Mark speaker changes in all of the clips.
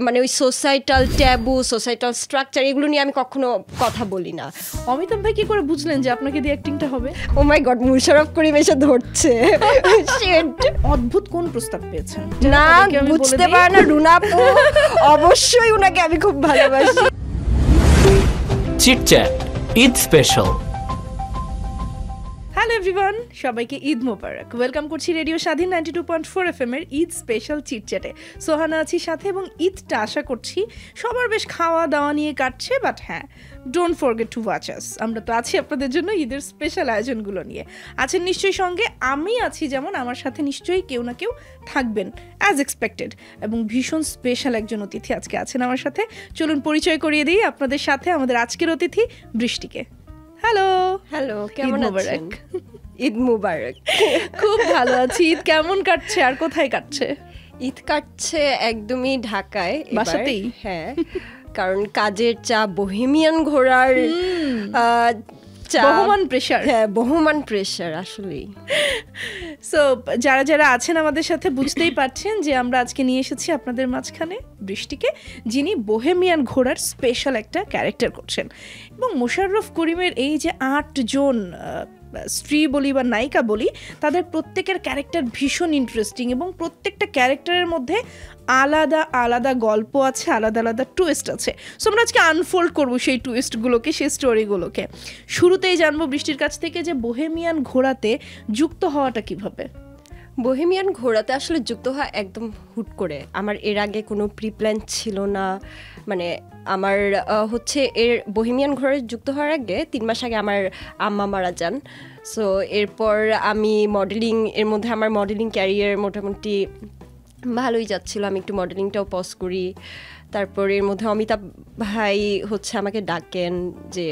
Speaker 1: মানে ওই societal tabu, societal structure এগুলো নিয়ে আমি কখনো কথা বলি না।
Speaker 2: অমিতাভ ভাই কি করে বুঝলেন যে আপনাকে দিয়ে অ্যাক্টিংটা হবে?
Speaker 1: ও মাই গড, মুশাররফ করিম এসে ধরছে।
Speaker 2: অদ্ভুত কোন প্রস্তাব পেয়েছেন?
Speaker 1: না বুঝতে পারে না রুনা আপু, অবশ্যই উনাকে আমি খুব ভালোবাসি।
Speaker 3: Chit-chat Eid special.
Speaker 2: Hello everyone, সবাইকে ঈদ মোবারক। ওয়েলকাম করছি রেডিও স্বাধীন 92.4 FM এর ঈদ স্পেশাল চিটচ্যাটে। সোহানা আছি সাথে এবং ঈদটা আশা করছি সবার বেশ খাওয়া দাওয়া নিয়ে কাটছে। বাট হ্যাঁ, ডোন্ট ফরগেট টু ওয়াচ আস। আমরা তো আছি আপনাদের জন্য ঈদের স্পেশাল আয়োজনগুলো নিয়ে। আছেন নিশ্চয়ই সঙ্গে, আমি আছি যেমন, আমার সাথে নিশ্চয়ই কেউ না কেউ থাকবেন অ্যাজ এক্সপেক্টেড। এবং ভীষণ স্পেশাল একজন অতিথি আজকে আছেন আমার সাথে। চলুন পরিচয় করিয়ে দিই আপনাদের সাথে আমাদের আজকের অতিথি বৃষ্টিকে। হ্যালো।
Speaker 1: হ্যালো, কেমন আছেন? ঈদ মুবারক।
Speaker 2: খুব ভালো আছি। ঈদ কেমন কাটছে আর কোথায় কাটছে?
Speaker 1: ঈদ কাটছে একদমই ঢাকায়,
Speaker 2: বাসাতেই।
Speaker 1: হ্যাঁ, কারণ কাজের চাপ, বোহেমিয়ান ঘোরার
Speaker 2: বহমান প্রেশার।
Speaker 1: হ্যাঁ, বহমান প্রেশার আসলেই।
Speaker 2: সো যারা যারা আছেন আমাদের সাথে বুঝতেই পারছেন যে আমরা আজকে নিয়ে এসেছি আপনাদের মাঝখানে বৃষ্টিকে, যিনি বোহেমিয়ান ঘোড়ার স্পেশাল একটা ক্যারেক্টার করছেন। এবং মোশাররফ করিমের এই যে 8 জন স্ত্রী বলি বা নায়িকা বলি, তাদের প্রত্যেকের ক্যারেক্টার ভীষণ ইন্টারেস্টিং এবং প্রত্যেকটা ক্যারেক্টারের মধ্যে আলাদা আলাদা গল্প আছে, আলাদা আলাদা টুইস্ট আছে। সো আমরা আজকে আনফোল্ড করবো সেই টুইস্টগুলোকে, সেই স্টোরিগুলোকে। শুরুতেই জানবো বৃষ্টির কাছ থেকে যে বোহেমিয়ান ঘোড়াতে যুক্ত হওয়াটা কিভাবে?
Speaker 1: বোহেমিয়ান ঘোড়াতে আসলে যুক্ত হওয়া একদম হুট করে, আমার এর আগে কোনো প্রি প্ল্যান ছিল না। মানে আমার হচ্ছে এর বোহেমিয়ান ঘোড়ায় যুক্ত হওয়ার আগে 3 মাস আগে আমার আম্মা মারা যান। সো এরপর আমি মডেলিং, এর মধ্যে আমার মডেলিং ক্যারিয়ার মোটামুটি ভালোই যাচ্ছিল, আমি একটু মডেলিংটাও পজ করি। তারপর এর মধ্যে অমিতাভ ভাই হচ্ছে আমাকে ডাকেন যে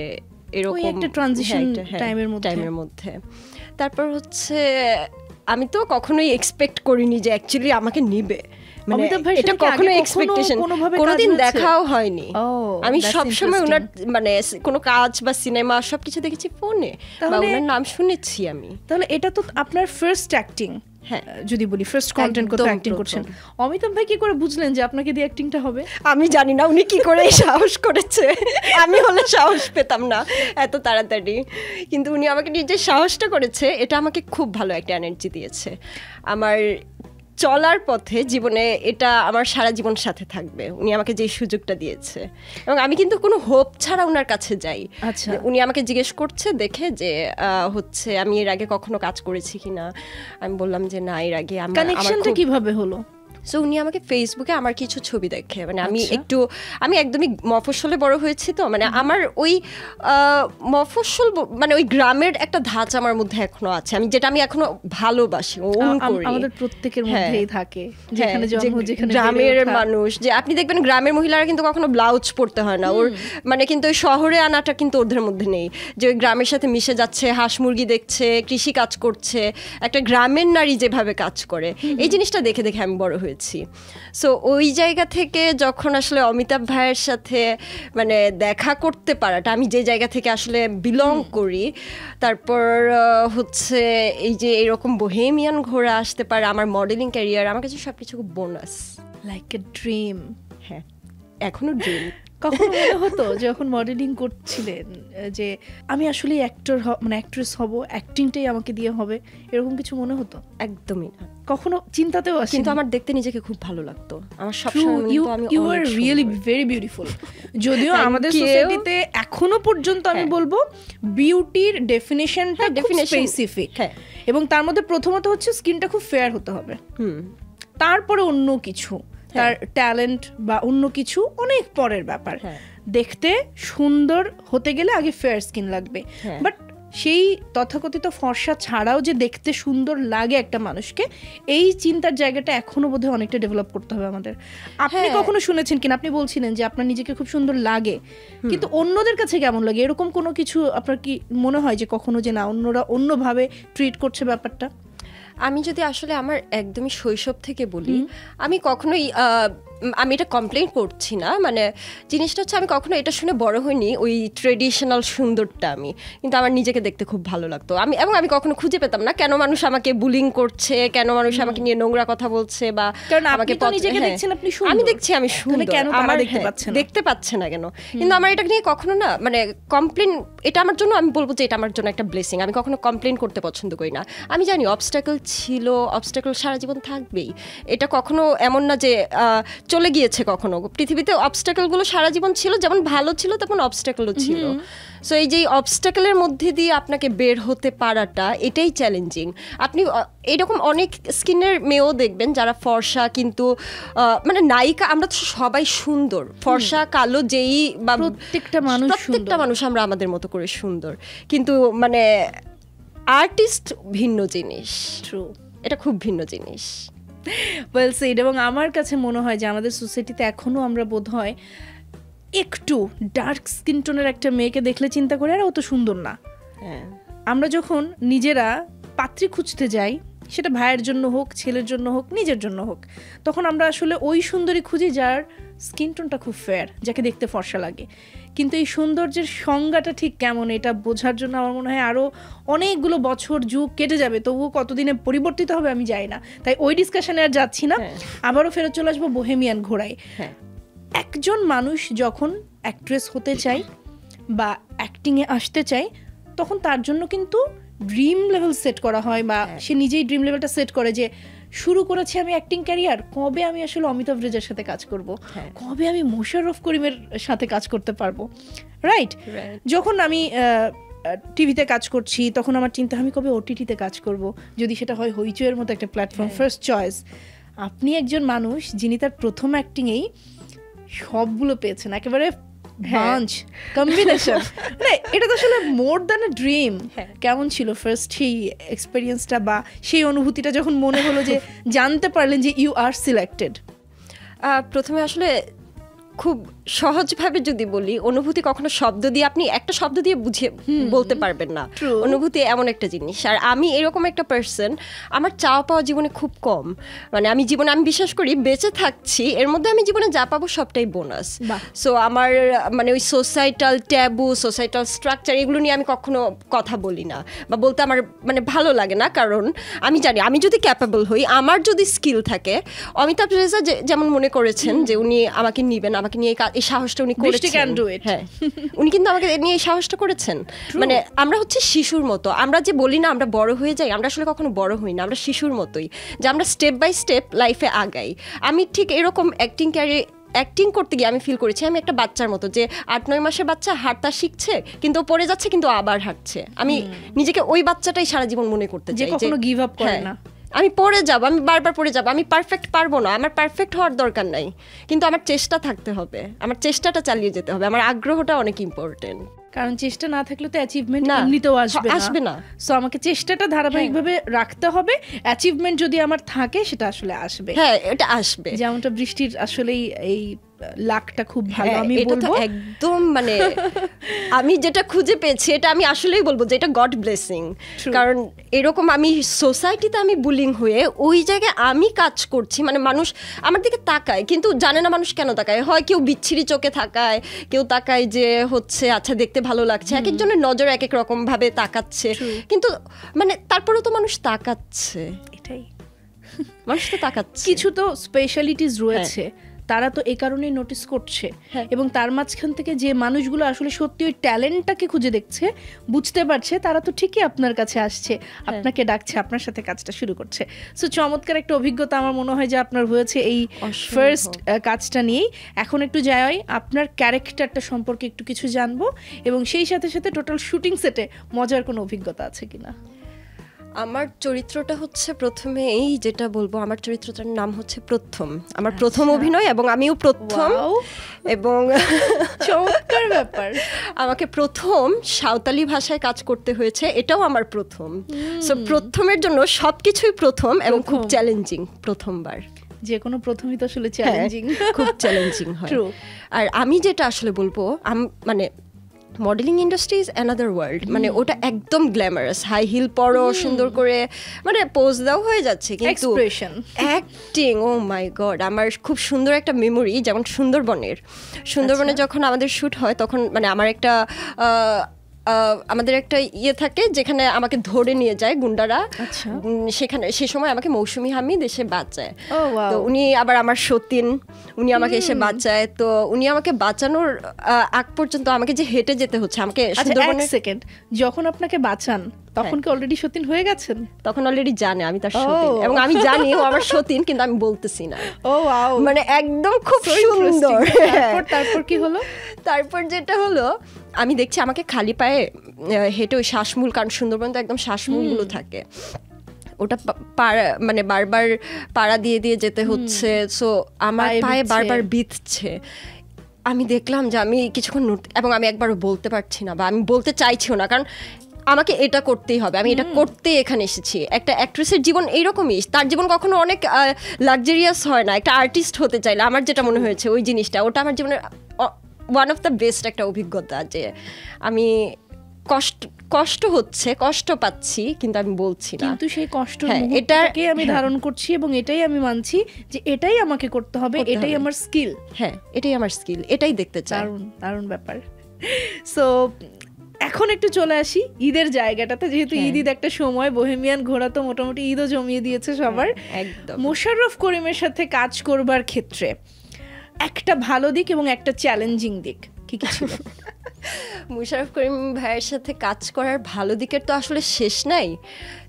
Speaker 1: এরকম
Speaker 2: একটা ট্রানজিশন
Speaker 1: টাইমের মধ্যে। তারপর হচ্ছে আমি তো কখনোই এক্সপেক্ট করিনি যে অ্যাকচুয়ালি আমাকে নিবে, মানে এটা কখনো এক্সপেকটেশন কোনোদিন দেখাও হয়নি। আমি সবসময় ওনার মানে কোনো কাজ বা সিনেমা সবকিছু দেখেছি ফোনে, বা ওনার নাম শুনেছি আমি।
Speaker 2: তাহলে এটা তো আপনার ফার্স্ট অ্যাক্টিং, হ্যাঁ যদি বলি ফার্স্ট কন্টেন্ট কোথায় অ্যাক্টিং করছেন। অমিতাভ ভাই কি করে বুঝলেন যে আপনাকে দিয়ে অ্যাক্টিংটা হবে?
Speaker 1: আমি জানি না উনি কি করে সাহস করেছে, আমি হলে সাহস পেতাম না এত তাড়াতাড়ি, কিন্তু উনি আমাকে নিজে সাহসটা করেছে। এটা আমাকে খুব ভালো একটা এনার্জি দিয়েছে আমার চলার পথে, জীবনে। এটা আমার সারা জীবন সাথে থাকবে, উনি আমাকে যে সুযোগটা দিয়েছে। এবং আমি কিন্তু কোনো হোপ ছাড়া ওনার কাছে যাই।
Speaker 2: আচ্ছা,
Speaker 1: উনি আমাকে জিজ্ঞেস করছে দেখে যে হচ্ছে আমি এর আগে কখনো কাজ করেছি কিনা। আমি বললাম যে না, এর আগে।
Speaker 2: কানেকশনটা কিভাবে হলো?
Speaker 1: সো উনি আমাকে ফেসবুকে আমার কিছু ছবি দেখে, মানে আমি একদমই মফস্বলে বড় হয়েছি, তো মানে আমার ওই মফস্বল মানে ওই গ্রামের একটা ধাঁচ আমার মধ্যে এখনো আছে, যেটা আমি এখনো ভালোবাসি।
Speaker 2: আমাদের প্রত্যেকের মধ্যেই থাকে, যেখানে জন্ম, যেখানে
Speaker 1: গ্রামের মানুষ। যে আপনি দেখবেন গ্রামের মহিলারা কিন্তু কখনো ব্লাউজ পরতে হয় না ওর, মানে কিন্তু ওই শহরে আনাটা কিন্তু ওদের মধ্যে নেই, যে ওই গ্রামের সাথে মিশে যাচ্ছে, হাঁস মুরগি দেখছে, কৃষি কাজ করছে, একটা গ্রামের নারী যেভাবে কাজ করে, এই জিনিসটা দেখে দেখে আমি বড় হয়েছি। সো ওই জায়গা থেকে যখন আসলে অমিতাভ ভাইয়ের সাথে মানে দেখা করতে পারাটা, আমি যে জায়গা থেকে আসলে বিলং করি, তারপর হচ্ছে এই যে এরকম বোহেমিয়ান ঘোরা আসতে পারে, আমার মডেলিং ক্যারিয়ার, আমার কাছে সবকিছু খুব বোনাস,
Speaker 2: লাইক এ ড্রিম।
Speaker 1: হ্যাঁ, এখনো ড্রিম।
Speaker 2: কখনো মনে হতো যখন মডেলিং করছিলেন যে আমি আসলে অ্যাক্টর মানে অ্যাক্ট্রেস হব, অ্যাক্টিংটাই আমাকে দিয়ে হবে, এরকম কিছু মনে হতো?
Speaker 1: একদমই না,
Speaker 2: কখনো চিন্তাতেও আসেনি।
Speaker 1: কিন্তু আমার দেখতে নিজেকে খুব ভালো লাগতো। আমার সবসময়
Speaker 2: you are really very beautiful. যদিও আমাদের সোসাইটিতে এখনো পর্যন্ত আমি বলবো বিউটির ডেফিনেশনটা খুব স্পেসিফিক, এবং তার মধ্যে প্রথমত হচ্ছে স্কিনটা খুব ফেয়ার হতে হবে, তারপরে অন্য কিছু, তার ট্যালেন্ট বা অন্য কিছু অনেক পরের ব্যাপার। দেখতে সুন্দর হতে গেলে আগে ফেয়ার স্কিন লাগবে, বাট সেই তথাকথিত ফর্সা ছাড়াও যে দেখতে সুন্দর লাগে একটা মানুষকে, এই চিন্তার জায়গাটা এখনো বোধহয় অনেকটা ডেভেলপ করতে হবে আমাদের। আপনি কখনো শুনেছেন কিনা, আপনি বলছিলেন যে আপনার নিজেকে খুব সুন্দর লাগে, কিন্তু অন্যদের কাছে কেমন লাগে, এরকম কোনো কিছু আপনার কি মনে হয় যে কখনো যে না, অন্যরা অন্যভাবে ট্রিট করছে ব্যাপারটা?
Speaker 1: আমি যদি আসলে আমার একদমই শৈশব থেকে বলি, আমি কখনোই আমি এটা কমপ্লেন করছি না, মানে জিনিসটা হচ্ছে আমি কখনো এটা শুনে বড় হইনি ওই ট্রেডিশনাল সুন্দরটা, আমি কিন্তু আমার নিজেকে দেখতে খুব ভালো লাগতো। আমি কখনো খুঁজে পেতাম না কেন মানুষ আমাকে বুলিং করছে, কেন মানুষ আমাকে নিয়ে নোংরা কথা বলছে, বা আমাকে আমি দেখছি আমি সুন্দর, আমার দেখতে পাচ্ছে না কেন। কিন্তু আমার এটা নিয়ে কখনো না মানে কমপ্লেন, এটা আমার জন্য আমি বলবো যে এটা আমার জন্য একটা ব্লেসিং। আমি কখনো কমপ্লেন করতে পছন্দ করি না। আমি জানি অবস্ট্যাকল ছিল, অবস্ট্যাকল সারা জীবন থাকবেই, এটা কখনো এমন না যে চলে গিয়েছে। কখনো পৃথিবীতে অবস্ট্যাকলগুলো সারা জীবন ছিল, যেমন ভালো ছিল তেমন অবস্ট্যাকলও ছিল। সো এই যে অবস্ট্যাকলের মধ্যে দিয়ে আপনাকে বের হতে পারাটা, এটাই চ্যালেঞ্জিং। আপনি এরকম অনেক স্কিনের মেয়েও দেখবেন যারা ফর্সা, কিন্তু মানে নায়িকা, আমরা তো সবাই সুন্দর, ফর্সা কালো যেই বা প্রত্যেকটা মানুষ আমরা আমাদের মতো করে সুন্দর, কিন্তু মানে আর্টিস্ট ভিন্ন জিনিস। ট্রু, এটা খুব ভিন্ন জিনিস।
Speaker 2: Well said. এবং আমার কাছে মনে হয় যে আমাদের সোসাইটিতে এখনো আমরা বোধ হয় একটু ডার্ক স্কিন টোনের একটা মেয়েকে দেখলে চিন্তা করি আর ও তো সুন্দর না। আমরা যখন নিজেরা পাত্রী খুঁজতে যাই, সেটা ভাইয়ের জন্য হোক, ছেলের জন্য হোক, নিজের জন্য হোক, তখন আমরা আসলে ওই সুন্দরী খুঁজি যার স্কিন টোনটা খুব ফেয়ার, যাকে দেখতে ফর্সা লাগে। কিন্তু এই সৌন্দর্যের সংজ্ঞাটা ঠিক কেমন, এটা বোঝার জন্য আমার মনে হয় আরও অনেকগুলো বছর যুগ কেটে যাবে, তবুও কতদিনে পরিবর্তিত হবে আমি জানি না। তাই ওই ডিসকাশনে আর যাচ্ছি না, আবারও ফেরত চলে আসবো বোহেমিয়ান ঘোড়ায়। একজন মানুষ যখন অ্যাক্ট্রেস হতে চায় বা অ্যাক্টিংয়ে আসতে চায়, তখন তার জন্য কিন্তু ড্রিম লেভেল সেট করা হয়, বা সে নিজেই ড্রিম লেভেলটা সেট করে যে শুরু করেছি আমি অ্যাক্টিং ক্যারিয়ার, কবে আমি আসলে অমিতাভ রেজার সাথে কাজ করব, কবে আমি মোশাররফ করিমের সাথে কাজ করতে পারবো। রাইট? যখন আমি টিভিতে কাজ করছি, তখন আমার চিন্তা আমি কবে ওটিটিতে কাজ করব, যদি সেটা হয় হইচইয়ের মতো একটা প্ল্যাটফর্ম, ফার্স্ট চয়েস। আপনি একজন মানুষ যিনি তার প্রথম অ্যাক্টিংয়েই সবগুলো পেয়েছেন, একেবারে বাঞ্চ কম্বিনেশন। মানে এটা তো আসলে মোর দ্যান আ ড্রিম। কেমন ছিল ফার্স্ট সেই এক্সপেরিয়েন্সটা বা সেই অনুভূতিটা যখন মনে হলো যে জানতে পারলেন যে ইউ আর সিলেক্টেড?
Speaker 1: প্রথমে আসলে খুব সহজভাবে যদি বলি, অনুভূতি কখনো শব্দ দিয়ে, আপনি একটা শব্দ দিয়ে বুঝিয়ে বলতে পারবেন না। অনুভূতি এমন একটা জিনিস। আর আমি এরকম একটা পার্সন, আমার চাওয়া পাওয়া জীবনে খুব কম। মানে আমি বিশ্বাস করি বেঁচে থাকছি, এর মধ্যে আমি জীবনে যা পাবো সবটাই বোনাস। সো আমার মানে ওই সোসাইটাল ট্যাবু, সোসাইটাল স্ট্রাকচার, এগুলো নিয়ে আমি কখনো কথা বলি না, বা বলতে আমার মানে ভালো লাগে না। কারণ আমি জানি আমি যদি ক্যাপেবল হই, আমার যদি স্কিল থাকে, অমিতাভ রেজা যেমন মনে করেছেন যে উনি আমাকে নিবেন, আমাকে নিয়ে এই সাহসটা উনি করেছেন। হ্যাঁ, উনি কিন্তু আমাকে নিয়ে এই সাহসটা করেছেন। মানে আমরা হচ্ছে শিশুর মতো, আমরা যে বলি না আমরা বড় হয়ে যাই, আমরা আসলে কখনো বড় হই না, আমরা শিশুর মতোই, যে আমরা স্টেপ বাই স্টেপ লাইফে আগাই। আমি ঠিক এরকম অ্যাক্টিং করতে গিয়ে আমি ফিল করেছি আমি একটা বাচ্চার মতো, যে 8-9 মাসের বাচ্চা হাঁটতে শিখছে, কিন্তু পড়ে যাচ্ছে, কিন্তু আবার হাঁটছে। আমি নিজেকে ওই বাচ্চাটাই সারা জীবন মনে করতে চাই, যে
Speaker 2: কখনো গিভ আপ করে না।
Speaker 1: আমি পড়ে যাব, আমি বারবার পড়ে যাব, আমি পারফেক্ট পারবো না, আমার পারফেক্ট হওয়ার দরকার নাই, কিন্তু আমার চেষ্টা থাকতে হবে, আমার চেষ্টাটা চালিয়ে যেতে হবে, আমার আগ্রহটা অনেক ইম্পর্টেন্ট।
Speaker 2: কারণ চেষ্টা না থাকলে তো অ্যাচিভমেন্ট এমনিতেও আসবে না। সো আমাকে চেষ্টাটা ধারাবাহিকভাবে রাখতে হবে, অ্যাচিভমেন্ট যদি আমার থাকে সেটা আসলে আসবে।
Speaker 1: হ্যাঁ, এটা আসবে।
Speaker 2: যেমনটা বৃষ্টির আসলেই এই লাকটা খুব ভালো, আমি বলবো
Speaker 1: একদম। মানে আমি যেটা খুঁজে পেয়েছি, এটা আমি আসলেই বলবো যে এটা গড ব্লেসিং। কারণ এরকম আমি সোসাইটিতে আমি বুলিং হয়ে ওই জায়গায় আমি কাজ করছি, মানে মানুষ আমার দিকে তাকায়, কিন্তু জানে না মানুষ কেন তাকায়। হয় কেউ বিচ্ছিরি চোখে তাকায়, কেউ তাকায় যে হচ্ছে আচ্ছা দেখতে ভালো লাগছে, এক একজনের নজর এক এক রকম ভাবে তাকাচ্ছে, কিন্তু মানে তারপরেও তো মানুষ তাকাচ্ছে, এটাই মানুষ তো তাকাচ্ছে।
Speaker 2: কিছু তো স্পেশালিটিস রয়েছে, তারা তো এই কারণেই নোটিস করছে, এবং তার মাঝখান থেকে যে মানুষগুলো আসলে সত্যি ওই ট্যালেন্টটাকে খুঁজে দেখছে, বুঝতে পারছে, তারা তো ঠিকই আপনার কাছে আসছে, আপনাকে ডাকছে, আপনার সাথে কাজটা শুরু করছে। সো চমৎকার একটা অভিজ্ঞতা আমার মনে হয় যে আপনার হয়েছে এই ফার্স্ট কাজটা নিয়েই। এখন একটু যাই আপনার ক্যারেক্টারটা সম্পর্কে একটু কিছু জানবো, এবং সেই সাথে সাথে টোটাল শুটিং সেটে মজার কোনো অভিজ্ঞতা আছে কিনা।
Speaker 1: আমার চরিত্রটা হচ্ছে, প্রথমে এই যেটা বলবো, আমার চরিত্রটার নাম হচ্ছে প্রথম, আমার প্রথম অভিনয়, এবং আমিও প্রথম, এবং
Speaker 2: চমৎকার ব্যাপার,
Speaker 1: আমাকে প্রথম সাঁওতালি ভাষায় কাজ করতে হয়েছে, এটাও আমার প্রথম। সো প্রথমের জন্য সবকিছুই প্রথম, এবং খুব চ্যালেঞ্জিং। প্রথমবার
Speaker 2: যে কোনো প্রথমই তো আসলে চ্যালেঞ্জিং,
Speaker 1: খুব চ্যালেঞ্জিং হয়। আর আমি যেটা আসলে বলবো, মানে modelling industry is another world, মানে ওটা একদম গ্ল্যামারাস, হাই হিল পরো, সুন্দর করে মানে পোজ দাও হয়ে যাচ্ছে, কিন্তু অ্যাক্টিং, ও মাই গড। আমার খুব সুন্দর একটা মেমোরি, যেমন সুন্দরবনে যখন আমাদের শ্যুট হয় তখন মানে আমাদের একটা ইয়ে থাকে যেখানে আমাকে ধরে নিয়ে যায় গুন্ডারা, সেখানে সে সময় আমাকে মৌসুমী হামিদ এসে বাঁচায়। তো উনি আবার আমার সতীন, উনি আমাকে এসে বাঁচায়। তো উনি আমাকে বাঁচানোর আগ পর্যন্ত আমাকে যে হেঁটে যেতে হচ্ছে, আমাকে
Speaker 2: সেকেন্ড যখন আপনাকে বাঁচান তখন কি অলরেডি সতীন হয়ে গেছেন?
Speaker 1: তখন অলরেডি জানে আমি তার সতীন, এবং আমি জানি ও আমার সতীন, কিন্তু আমি বলতেছি না। মানে একদম খুব সুন্দর।
Speaker 2: তারপর কি হলো?
Speaker 1: তারপর যেটা হলো, আমি দেখছি আমাকে খালি পায়ে হেঁটে ওই শ্বাসমূল, কারণ সুন্দরবন তো একদম শ্বাসমূলগুলো থাকে, ওটা মানে বারবার পাড়া দিয়ে দিয়ে যেতে হচ্ছে। সো আমার পায়ে বারবার বিঁধছে। আমি দেখলাম যে আমি কিছুক্ষণ এবং আমি একবারও বলতে পারছি না, বা আমি বলতে চাইছিও না, কারণ আমাকে এটা করতেই হবে, আমি এটা করতেই এখানে এসেছি। একটা অ্যাক্ট্রেসের জীবন এইরকমই, তার জীবন কখনো অনেক লাক্সারিয়াস হয় না। একটা আর্টিস্ট হতে চাইলে আমার যেটা মনে হয়েছে ওই জিনিসটা, ওটা আমার জীবনের ওয়ান অফ দ্য বেস্ট একটা অভিজ্ঞতা, যে আমি কষ্ট হচ্ছে, কষ্ট পাচ্ছি, কিন্তু আমি বলছি না,
Speaker 2: কিন্তু সেই কষ্ট এটাকে আমি ধারণ করছি এবং এটাই আমি মানছি যে এটাই আমাকে করতে হবে, এটাই আমার স্কিল।
Speaker 1: হ্যাঁ, এটাই আমার স্কিল, এটাই দেখতে চাই।
Speaker 2: দারুণ ব্যাপার। সো এখন একটু চলে আসি ঈদের জায়গাটাতে, যেহেতু ঈদ একটা সময়, বোহেমিয়ান ঘোরা তো মোটামুটি ঈদও জমিয়ে দিয়েছে সবার।
Speaker 1: একদম।
Speaker 2: মোশাররফ করিমের সাথে কাজ করবার ক্ষেত্রে একটা ভালো দিক এবং একটা চ্যালেঞ্জিং দিক কি কি ছিল?
Speaker 1: মোশাররফ করিম ভাইয়ের সাথে কাজ করার ভালো দিকের তো আসলে শেষ নাই,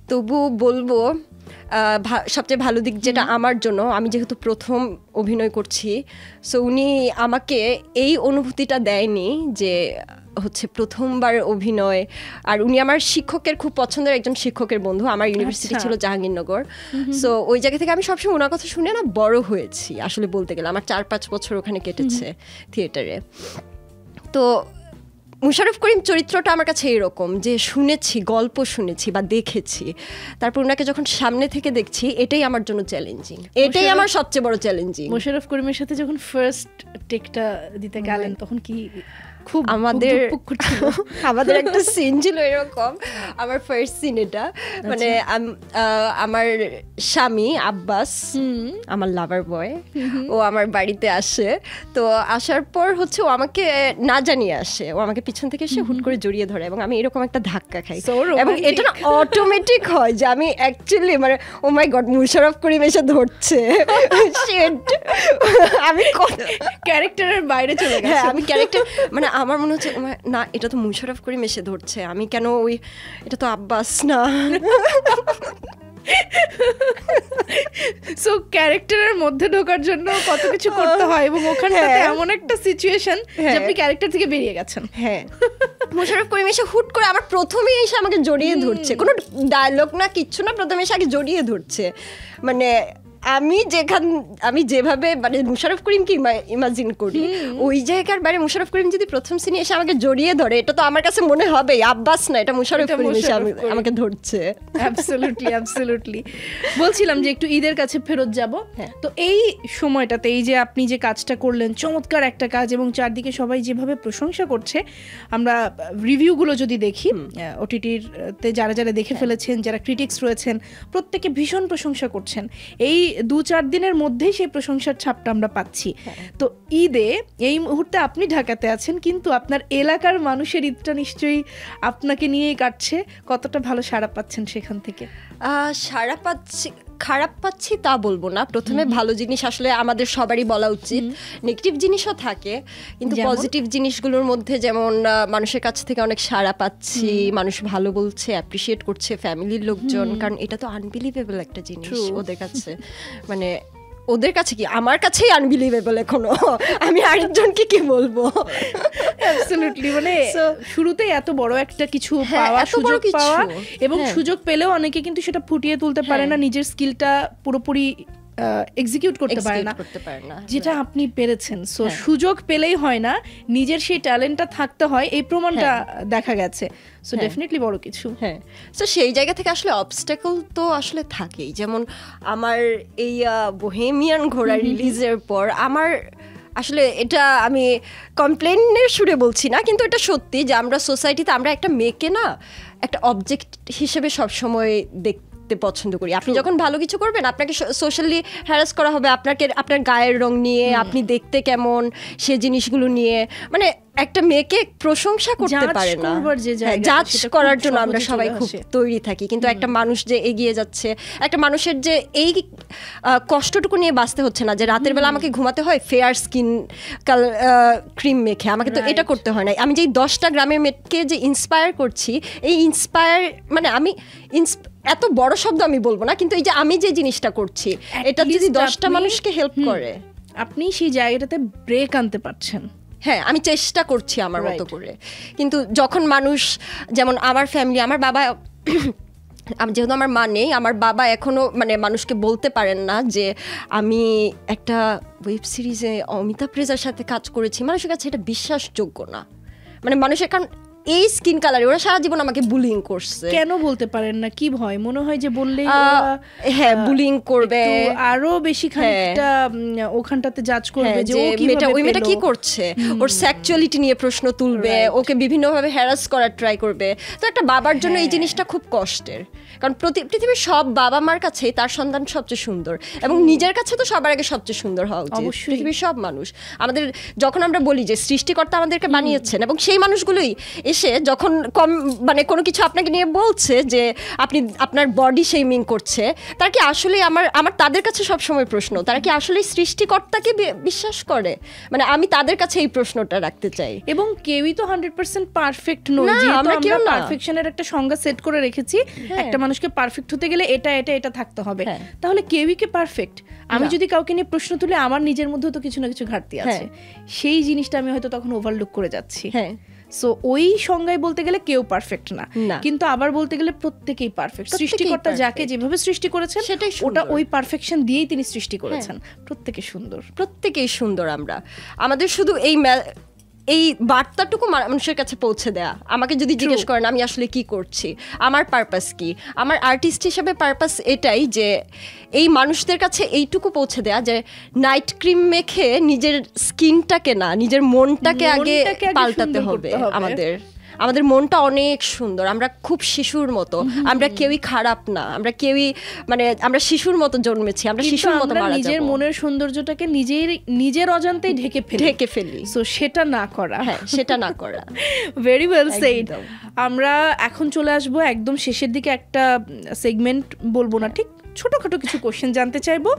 Speaker 1: তবু বলবো সবচেয়ে ভালো দিক যেটা আমার জন্য, আমি যেহেতু প্রথম অভিনয় করছি, সো উনি আমাকে এই অনুভূতিটা দেয়নি যে হচ্ছে প্রথমবার অভিনয়। আর উনি আমার শিক্ষকের খুব পছন্দের একজন শিক্ষকের বন্ধু, আমার ইউনিভার্সিটি ছিল জাহাঙ্গীরনগর। সো ওই জায়গা থেকে আমি সবসময় ওনার কথা শুনে না বড় হয়েছি আসলে, বলতে গেলে আমার 4-5 বছর ওখানে কেটেছে থিয়েটারে। তো মোশাররফ করিম চরিত্রটা আমার কাছে এরকম যে শুনেছি, গল্প শুনেছি বা দেখেছি, তারপর ওনাকে যখন সামনে থেকে দেখছি, এটাই আমার জন্য চ্যালেঞ্জিং, এটাই আমার সবচেয়ে বড় চ্যালেঞ্জিং।
Speaker 2: মোশাররফ করিমের সাথে যখন ফার্স্ট টেকটা দিতে গেলেন তখন কি খুব
Speaker 1: আমাদের একটা সিন ছিল এরকম, আমার ফার্স্ট সিন এটা, মানে আমার স্বামী আব্বাস, আমার লাভার বয়, ও আমার বাড়িতে আসে। তো আসার পর হচ্ছে ও আমাকে না জানিয়ে আসে, ও আমাকে পিছন থেকে এসে হুট করে জড়িয়ে ধরে, এবং আমি এরকম একটা ধাক্কা খাই, এবং এটা না অটোমেটিক হয় যে আমি অ্যাকচুয়ালি মানে ও মাই গড, মোশাররফ করিম এসে ধরছে, আমি
Speaker 2: ক্যারেক্টারের বাইরে চলে গেছি।
Speaker 1: হ্যাঁ, আমি ক্যারেক্টার মানে আমার মনে হচ্ছে না, এটা তো মোশাররফ করিম এসে ধরছে, আমি কেন ওই, এটা তো আব্বাস না।
Speaker 2: সো ক্যারেক্টারের মধ্যে ঢোকার জন্য কত কিছু করতে হয়, এবং ওখানটাতে এমন একটা সিচুয়েশন যে আপনি ক্যারেক্টার থেকে বেরিয়ে গেছেন।
Speaker 1: হ্যাঁ, মোশাররফ করিম এসে হুট করে আমার প্রথমেই এসে আমাকে জড়িয়ে ধরছে, কোনো ডায়লগ না, কিচ্ছু না, প্রথমে এসে আগে জড়িয়ে ধরছে। মানে আমি যেভাবে মানে মোশাররফ করিমকে ইমাজিন করি, ওই জায়গার বাইরে মোশাররফ করিম যদি প্রথম সিনে এসে আমাকে জড়িয়ে ধরে, এটা তো আমার কাছে মনে হবে আব্বাস না, এটা মোশাররফ করিম এসে আমাকে ধরছে।
Speaker 2: অ্যাবসলিউটলি। বলছিলাম যে একটু ঈদের কাছে ফেরত যাব। তো এই সময়টাতে এই যে আপনি যে কাজটা করলেন, চমৎকার একটা কাজ, এবং চারদিকে সবাই যেভাবে প্রশংসা করছে, আমরা রিভিউগুলো যদি দেখি, ওটিটিতে যারা যারা দেখে ফেলেছেন, যারা ক্রিটিক্স রয়েছেন, প্রত্যেকে ভীষণ প্রশংসা করছেন। এই 2-4 দিনের মধ্যেই সেই প্রশংসার ছাপটা আমরা পাচ্ছি। তো ঈদে এই মুহূর্তে আপনি ঢাকাতে আছেন, কিন্তু আপনার এলাকার মানুষের ঈদটা নিশ্চয়ই আপনাকে নিয়েই কাটছে, কতটা ভালো সাড়া পাচ্ছেন সেখান থেকে?
Speaker 1: সাড়া পাচ্ছি, খারাপ পাচ্ছি তা বলবো না। প্রথমে ভালো জিনিস আসলে আমাদের সবারই বলা উচিত, নেগেটিভ জিনিসও থাকে, কিন্তু পজিটিভ জিনিসগুলোর মধ্যে যেমন মানুষের কাছ থেকে অনেক সাড়া পাচ্ছি, মানুষ ভালো বলছে, অ্যাপ্রিসিয়েট করছে, ফ্যামিলির লোকজন, কারণ এটা তো আনবিলিভেবল একটা জিনিস ওদের কাছে, মানে ওদের কাছে কি, আমার কাছেই আনবিলিভেবল এখনো, আমি আরেকজনকে কি বলবো।
Speaker 2: অ্যাবসলিউটলি, মানে শুরুতেই এত বড় একটা কিছু পাওয়া, সুযোগ পাওয়া, এবং সুযোগ পেলেও অনেকে কিন্তু সেটা ফুটিয়ে তুলতে পারে না, নিজের স্কিলটা পুরোপুরি এক্সিকিউট করতে পারে না, যেটা আপনি পেরেছেন। সো সুযোগ পেলেই হয় না, নিজের সেই ট্যালেন্টটা থাকতে হয়, এই প্রমাণটা দেখা গেছে। সো ডেফিনেটলি বড় কিছু।
Speaker 1: হ্যাঁ, সো সেই জায়গা থেকে আসলে অবস্ট্যাকল তো আসলে থাকেই। যেমন আমার এই বোহেমিয়ান ঘোড়া রিলিজের পর আসলে এটা আমি কমপ্লেনের সুরে বলছি না, কিন্তু এটা সত্যি যে আমরা সোসাইটিতে আমরা একটা মেয়েকে না একটা অবজেক্ট হিসেবে সবসময় দেখতে পছন্দ করি। আপনি যখন ভালো কিছু করবেন আপনাকে সোশ্যালি হ্যারাস করা হবে আপনার গায়ের রং নিয়ে, আপনি দেখতে কেমন সে জিনিসগুলো নিয়ে। মানে একটা মেয়েকে প্রশংসা করতে পারে না, জাজ করার জন্য আমরা সবাই খুব তৈরি থাকি। কিন্তু একটা মানুষ যে এগিয়ে যাচ্ছে, একটা মানুষের যে এই কষ্টটুকু নিয়ে বাঁচতে হচ্ছে না যে রাতের বেলা আমাকে ঘুমাতে হয় ফেয়ার স্কিন ক্রিম মেখে, আমাকে তো এটা করতে হয় না। আমি যে 10টা গ্রামের মেয়েকে যে ইন্সপায়ার করছি, এই ইন্সপায়ার মানে আমি এত বড় শব্দ আমি বলবো না, কিন্তু এই যে আমি যে জিনিসটা করছি এটা যদি 10টা মানুষকে হেল্প করে,
Speaker 2: আপনি সেই জায়গাটাতে ব্রেক আনতে পারছেন।
Speaker 1: হ্যাঁ, আমি চেষ্টা করছি আমার মতো করে। কিন্তু যখন মানুষ, যেমন আমার ফ্যামিলি, আমার বাবা যেহেতু আমার মা নেই, আমার বাবা এখনো মানে মানুষকে বলতে পারেন না যে আমি একটা ওয়েব সিরিজে অমিতাভ রেজার সাথে কাজ করেছি। মানুষের কাছে এটা বিশ্বাসযোগ্য না। মানে মানুষের, কারণ এই স্কিন কালারে ওরা সারা জীবন আমাকে বুলিং করছে।
Speaker 2: কেন বলতে পারেন না? কি ভয়? মনে হয় যে বললেই
Speaker 1: হ্যাঁ বুলিং করবে,
Speaker 2: আরো বেশি খানিকটা ওখানটাতে জাজ করবে যে
Speaker 1: ওই মেয়েটা কি করছে, ওর সেক্সুয়ালিটি নিয়ে প্রশ্ন তুলবে, ওকে বিভিন্নভাবে হ্যারাস করার ট্রাই করবে। তো একটা বাবার জন্য এই জিনিসটা খুব কষ্টের, কারণ পৃথিবীর সব বাবা মার কাছে তার সন্তান সবচেয়ে সুন্দর, এবং নিজের কাছে তো সবার আগে সবচেয়ে সুন্দর হওয়া উচিত। পৃথিবীর সব মানুষ আমাদের, যখন আমরা বলি যে সৃষ্টিকর্তা আমাদেরকে বানিয়েছেন, এবং সেই মানুষগুলোই এসে যখন মানে কোনো কিছু আপনাকে নিয়ে বলছে যে আপনি আপনার বডি শেমিং করছে, তারা কি আসলে আমার তাদের কাছে সবসময় প্রশ্ন, তারা কি আসলে সৃষ্টিকর্তাকে বিশ্বাস করে? মানে আমি তাদের কাছে এই প্রশ্নটা রাখতে চাই।
Speaker 2: এবং কেউই তো 100% পারফেক্ট নই, আমরা পারফেকশনের একটা সংজ্ঞা সেট করে রেখেছি। একটা মানুষকে পারফেক্ট হতে গেলে এটা এটা এটা থাকতে হবে, তাহলে কেউই কি পারফেক্ট? আমি যদি কাউকে নিয়ে প্রশ্ন তুলে আমার নিজের মধ্যে তো কিছু না কিছু ঘাটতি আছে, সেই জিনিসটা আমি হয়তো তখন ওভারলুক করে যাচ্ছি। হ্যাঁ, সো ওই সংজ্ঞায় বলতে গেলে কেউ পারফেক্ট না, কিন্তু আবার বলতে গেলে প্রত্যেকেই পারফেক্ট। সৃষ্টিকর্তা যাকে যেভাবে সৃষ্টি করেছেন ওটা ওই পারফেকশন দিয়েই তিনি সৃষ্টি করেছেন। প্রত্যেকে সুন্দর,
Speaker 1: প্রত্যেকেই সুন্দর। আমাদের শুধু এই বার্তাটুকু মানুষের কাছে পৌঁছে দেয়া। আমাকে যদি জিজ্ঞেস করেন আমি আসলে কি করছি, আমার পারপাস কি, আমার আর্টিস্ট হিসেবে পারপাস এটাই যে এই মানুষদের কাছে এইটুকু পৌঁছে দেয়া যে নাইট ক্রিম মেখে নিজের স্কিনটাকে না, নিজের মনটাকে আগে পাল্টাতে হবে। আমাদের মনটা অনেক সুন্দর, আমরা খুব শিশুর মতো, আমরা কেউই খারাপ না, আমরা কেউই মানে আমরা শিশুর মতো জন্মেছি, আমরা শিশুর মতো মারা যাব।
Speaker 2: নিজের মনের সৌন্দর্যটাকে নিজের অজান্তেই ঢেকে ফেলি। সো সেটা না করা,
Speaker 1: সেটা না করা।
Speaker 2: Very well said. আমরা এখন চলে আসবো একদম শেষের দিকে, একটা সেগমেন্ট বলবো না ঠিক, ছোটখাটো কিছু কোশ্চেন জানতে চাইবো।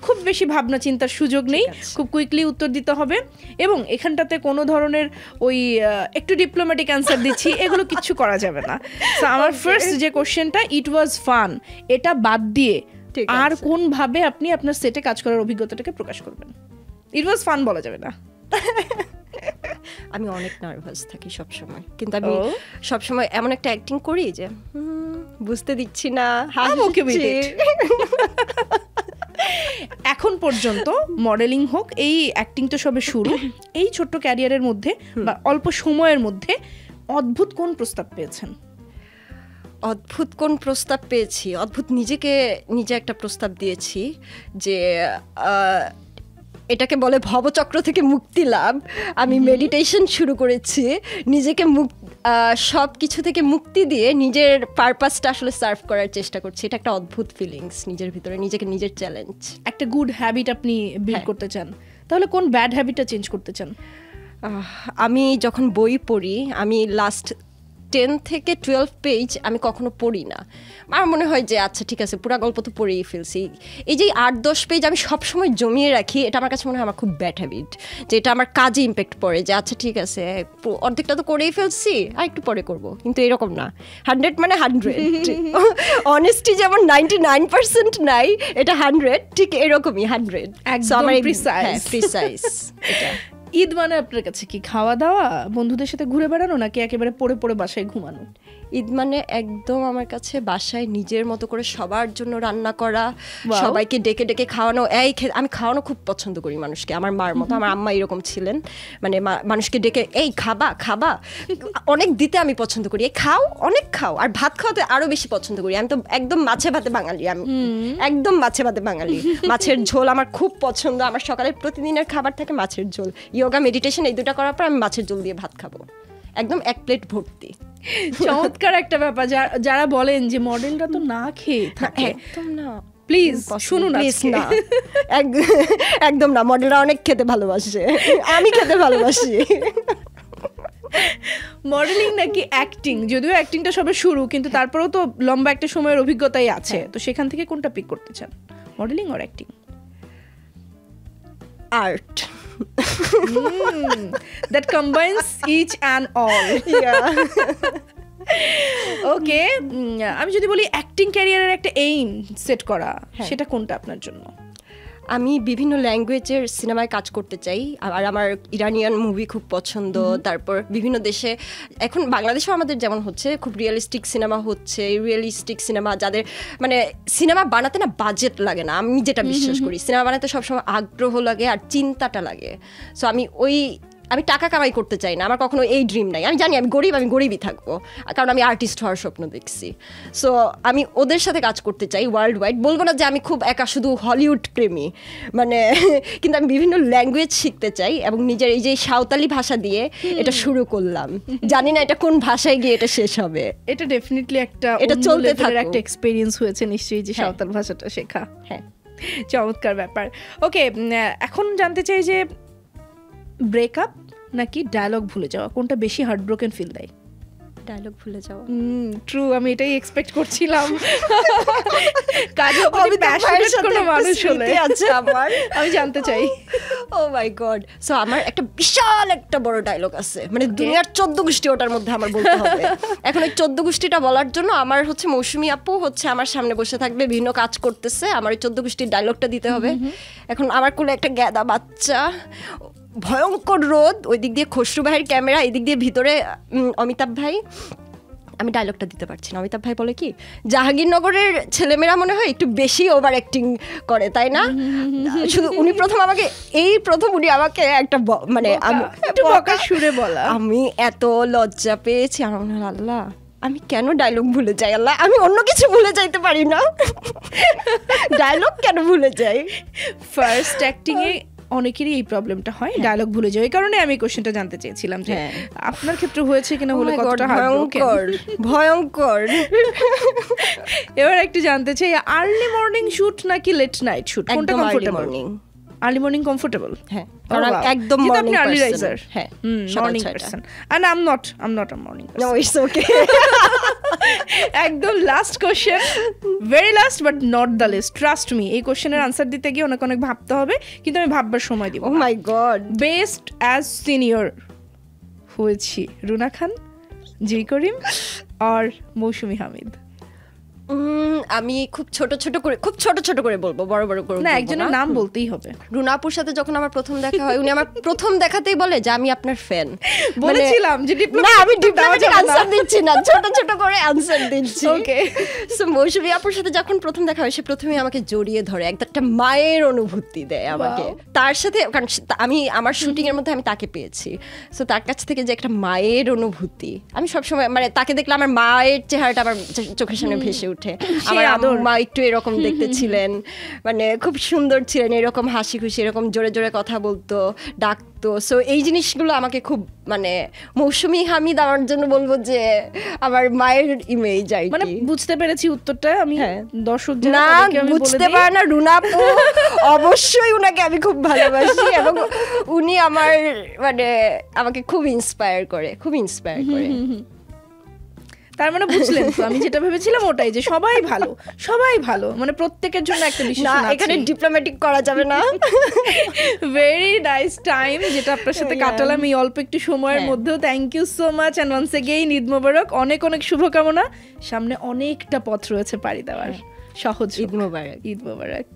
Speaker 2: খুব বেশি ভাবনা চিন্তার সুযোগ নেই, খুব কুইকলি উত্তর দিতে হবে। এবং এখানটাতে কোনো ধরনের ওই একটু ডিপ্লোম্যাটিক অ্যান্সার দিচ্ছি এগুলো কিচ্ছু করা যাবে না। তো আমার ফার্স্ট যে কোশ্চেনটা, ইট ওয়াজ ফান, এটা বাদ দিয়ে আর কোন ভাবে আপনি আপনার সেটে কাজ করার অভিজ্ঞতাটাকে প্রকাশ করবেন? ইট ওয়াজ ফান বলা যাবে না।
Speaker 1: আমি অনেক নার্ভাস থাকি সবসময়, কিন্তু আমি সবসময় এমন একটা অ্যাক্টিং করি যে বুঝতে দিচ্ছি না।
Speaker 2: এখন পর্যন্ত মডেলিং হোক, এই অ্যাক্টিং তো সবে শুরু, এই ছোট্ট ক্যারিয়ারের মধ্যে বা অল্প সময়ের মধ্যে অদ্ভুত কোন প্রস্তাব পেয়েছেন?
Speaker 1: অদ্ভুত নিজে একটা প্রস্তাব দিয়েছি যে এটাকে বলে ভবচক্র থেকে মুক্তি লাভ। আমি মেডিটেশন শুরু করেছি, নিজেকে সব কিছু থেকে মুক্তি দিয়ে নিজের পারপাসটা আসলে সার্ভ করার চেষ্টা করছি। এটা একটা অদ্ভুত ফিলিংস নিজের ভিতরে, নিজের চ্যালেঞ্জ।
Speaker 2: একটা গুড হ্যাবিট আপনি বিল্ড করতে চান, তাহলে কোন ব্যাড হ্যাবিটটা চেঞ্জ করতে চান?
Speaker 1: আমি যখন বই পড়ি, আমি লাস্ট 10 থেকে 12 পেজ আমি কখনো পড়ি না। আমার মনে হয় যে আচ্ছা ঠিক আছে, পুরা গল্প তো পড়েই ফেলছি। এই যে 8-10 পেজ আমি সবসময় জমিয়ে রাখি, এটা আমার কাছে মনে হয় আমার খুব ব্যাড হ্যাবিট, যে এটা আমার কাজে ইম্প্যাক্ট পড়ে, যে আচ্ছা ঠিক আছে অর্ধেকটা তো করেই ফেলছি, আর একটু পরে করব। কিন্তু এরকম না, 100 মানে 100। অনেস্টি যেমন 99% নাই, এটা 100, ঠিক এরকমই 100
Speaker 2: একদম প্রিসাইজ। এটা ঈদ মানে আপনার কাছে কি খাওয়া দাওয়া, বন্ধুদের সাথে ঘুরে বেড়ানো, নাকি একেবারে পড়ে বাসায় ঘুমানো?
Speaker 1: ঈদ মানে একদম আমার কাছে বাসায় নিজের মতো করে সবার জন্য রান্না করা, সবাইকে ডেকে ডেকে খাওয়ানো। আমি খাওয়ানো খুব পছন্দ করি মানুষকে, আমার মার মতো। আমার আম্মা এরকম ছিলেন, মানে মানুষকে ডেকে এই খাবা খাবা অনেক দিতে আমি পছন্দ করি। খাও, অনেক খাও। আর ভাত খাওয়াতে আরো বেশি পছন্দ করি। আমি তো একদম মাছে ভাতে বাঙালি, আমি একদম মাছে ভাতে বাঙালি। মাছের ঝোল আমার খুব পছন্দ। আমার সকালের প্রতিদিনের খাবার থাকে মাছের ঝোল। ইয়োগা মেডিটেশন এই দুটো করার পর আমি মাছের ঝোল দিয়ে ভাত খাবো, একদম 1 প্লেট ভর্তি।
Speaker 2: চমৎকার একটা ব্যাপার। যারা বলেন যে মডেলরা তো না খেয়ে থাকে,
Speaker 1: একদম না,
Speaker 2: প্লিজ শুনুন না,
Speaker 1: একদম না। মডেলরা অনেক খেতে ভালোবাসে, আমি খেতে ভালোবাসি।
Speaker 2: মডেলিং নাকি অ্যাক্টিং? যদিও অ্যাক্টিংটা সবে শুরু, কিন্তু তারপরেও তো লম্বা একটা সময়ের অভিজ্ঞতাই আছে। তো সেখান থেকে কোনটা পিক করতে চান, modelling or acting?
Speaker 1: Art
Speaker 2: that combines each and all. ওকে, আমি যদি বলি অ্যাক্টিং ক্যারিয়ারের একটা এইম সেট করা, সেটা কোনটা আপনার জন্য?
Speaker 1: আমি বিভিন্ন ল্যাঙ্গুয়েজের সিনেমায় কাজ করতে চাই। আর আমার ইরানিয়ান মুভি খুব পছন্দ। তারপর বিভিন্ন দেশে, এখন বাংলাদেশেও আমাদের যেমন হচ্ছে খুব রিয়েলিস্টিক সিনেমা হচ্ছে, রিয়েলিস্টিক সিনেমা যাদের মানে সিনেমা বানাতে না বাজেট লাগে না, আমি যেটা বিশ্বাস করি। সিনেমা বানাতে সবসময় আগ্রহ লাগে আর চিন্তাটা লাগে। সো আমি টাকা কামাই করতে চাই না, আমার কখনো এই ড্রিম নাই। আমি জানি আমি গরিবই থাকবো, কারণ আমি আর্টিস্ট হওয়ার স্বপ্ন দেখছি। সো আমি ওদের সাথে কাজ করতে চাই ওয়ার্ল্ড ওয়াইড। বলবো না যে আমি খুব একা শুধু হলিউড প্রেমী, মানে কিন্তু আমি বিভিন্ন ল্যাঙ্গুয়েজ শিখতে চাই এবং নিজের এই যে সাঁওতালি ভাষা দিয়ে এটা শুরু করলাম। জানি না এটা কোন ভাষায় গিয়ে এটা শেষ হবে।
Speaker 2: এটা ডেফিনেটলি এটা চলতে থাকার একটা এক্সপেরিয়েন্স হয়েছে নিশ্চয়ই, যে সাঁওতাল ভাষাটা শেখা।
Speaker 1: হ্যাঁ,
Speaker 2: চমৎকার ব্যাপার। ওকে, এখন জানতে চাই যে ব্রেকআপ নাকি ডায়লগ ভুলে যাওয়া, কোনটা বেশি হার্টব্রোকেন ফিল দেয়?
Speaker 1: ডায়লগ ভুলে যাওয়া।
Speaker 2: ট্রু, আমি এটাই এক্সপেক্ট করছিলাম। কাজে আমি প্যাশনেট কোনো মানুষ হলে আচ্ছা আমার আমি জানতে চাই।
Speaker 1: ও মাই গড। সো আমার একটা বিশাল একটা বড় ডায়লগ আছে, মানে দুনিয়ার 14 গোষ্ঠী ওটার মধ্যে আমার বলতে হবে। এখন ওই 14 গোষ্ঠীটা বলার জন্য আমার হচ্ছে মৌসুমী আপু হচ্ছে আমার সামনে বসে থাকবে, বিভিন্ন কাজ করতেছে, আমার ওই 14 গোষ্ঠীর ডায়লগটা দিতে হবে। এখন আমার কোলে একটা গ্যাদা বাচ্চা, ভয়ঙ্কর রোদ, ওই দিক দিয়ে খসরু ভাইয়ের ক্যামেরা, এই দিক দিয়ে ভিতরে অমিতাভ ভাই। আমি ডায়লগটা দিতে পারছি না। অমিতাভ ভাই বলে কি, জাহাঙ্গীরনগরের ছেলেমেয়েরা মনে হয় একটু বেশি ওভার অ্যাক্টিং করে, তাই না? শুধু উনি উনি আমাকে একটা মানে
Speaker 2: সুরে বলা,
Speaker 1: আমি এত লজ্জা পেয়েছি। আমার মনে হয় আল্লাহ আমি কেন ডায়লগ ভুলে যাই, আল্লাহ আমি অন্য কিছু ভুলে যাইতে পারি না, ডায়লগ কেন ভুলে যাই?
Speaker 2: ফার্স্ট অ্যাক্টিং এ অনেকেরই এই প্রবলেমটা হয়, ডায়লগ ভুলে যায়। এই কারণে আমি কোশ্চেনটা জানতে চেয়েছিলাম যে আপনার ক্ষেত্রে হয়েছে কিনা, হলে কতটা
Speaker 1: ভয়ঙ্কর।
Speaker 2: এবার একটু জানতে চাই, আর্লি মর্নিং শুট নাকি লেট নাইট শুট, কোনটা কমফোর্টেবল? আর্লি মর্নিং কমফোর্টেবল,
Speaker 1: হ্যাঁ, কারণ আমি একদম মর্নিং পারসন।
Speaker 2: হ্যাঁ, morning person. and I'm not a morning person.
Speaker 1: No, it's okay.
Speaker 2: একদম last question, very last but not the least, trust me. এই কোশ্চেনের আনসার দিতে গিয়ে অনেক ভাবতে হবে, কিন্তু আমি ভাববার সময় দিব।
Speaker 1: Oh my god.
Speaker 2: Best as senior হয়েছি রুনা খান, জি করিম আর মৌসুমী হামিদ?
Speaker 1: আমি খুব ছোট ছোট করে বলবো, বড় বড় করে
Speaker 2: না, একজনের নাম বলতেই হবে।
Speaker 1: রুনাপুর সাথে যখন আমার প্রথম দেখা হয়, উনি আমার প্রথম দেখাতেই বলে যে আমি আপনার ফ্যান।
Speaker 2: বলেছিলাম যে
Speaker 1: না, আমি ডিপ্লোম্যাটিক আনসার দিচ্ছি না, ছোট ছোট করে আনসার দিচ্ছি। ওকে, সো মৌসুমী আপুর সাথে যখন প্রথম দেখা হয়, সে প্রথমেই আমাকে জড়িয়ে ধরে, একটা মায়ের অনুভূতি দেয় আমাকে তার সাথে। কারণ আমি আমার শুটিং এর মধ্যে আমি তাকে পেয়েছি, সো তার কাছ থেকে যে একটা মায়ের অনুভূতি, আমি সবসময় মানে তাকে দেখলে আমার মায়ের চেহারাটা আমার চোখের সামনে ভেসে উঠে। আমার মা একটু এরকম দেখতে ছিলেন, মানে খুব সুন্দর ছিলেন, এরকম হাসি খুশি, এরকম জোরে জোরে কথা বলতো, ডাকতো। সো এই জিনিসগুলো আমাকে খুব, মানে মৌসুমী হামিদ আমার জন্য বলবো যে আমার মায়ের ইমেজ।
Speaker 2: মানে বুঝতে পেরেছি উত্তরটা আমি। দর্শক
Speaker 1: না বুঝতে পারে না, রুনাপু অবশ্যই উনাকে আমি খুব ভালোবাসি এবং উনি আমার মানে আমাকে খুব ইন্সপায়ার করে।
Speaker 2: তার মানে বুঝলেন তো, আমি যেটা ভেবেছিলাম ওটাই, যে সবাই ভালো, মানে প্রত্যেকের জন্য একটা বিশেষ।
Speaker 1: না, এখানে ডিপ্লোম্যাটিক করা যাবে না।
Speaker 2: ভেরি নাইস টাইম যেটা আপনার সাথে কাটালাম এই অল্প একটু সময়ের মধ্যেও। Thank you so much and once again Eid Mubarak. অনেক শুভকামনা, সামনে অনেকটা পথ রয়েছে পাড়ি দেওয়ার। সহজ
Speaker 1: Eid Mubarak.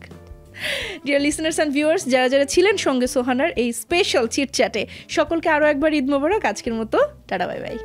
Speaker 2: Dear listeners and viewers, যারা ছিলেন সঙ্গে সোহানার এই স্পেশাল চিটচ্যাটে, সকলকে আরো একবার ঈদ মোবারক। আজকের মতো টাটা, বাই বাই।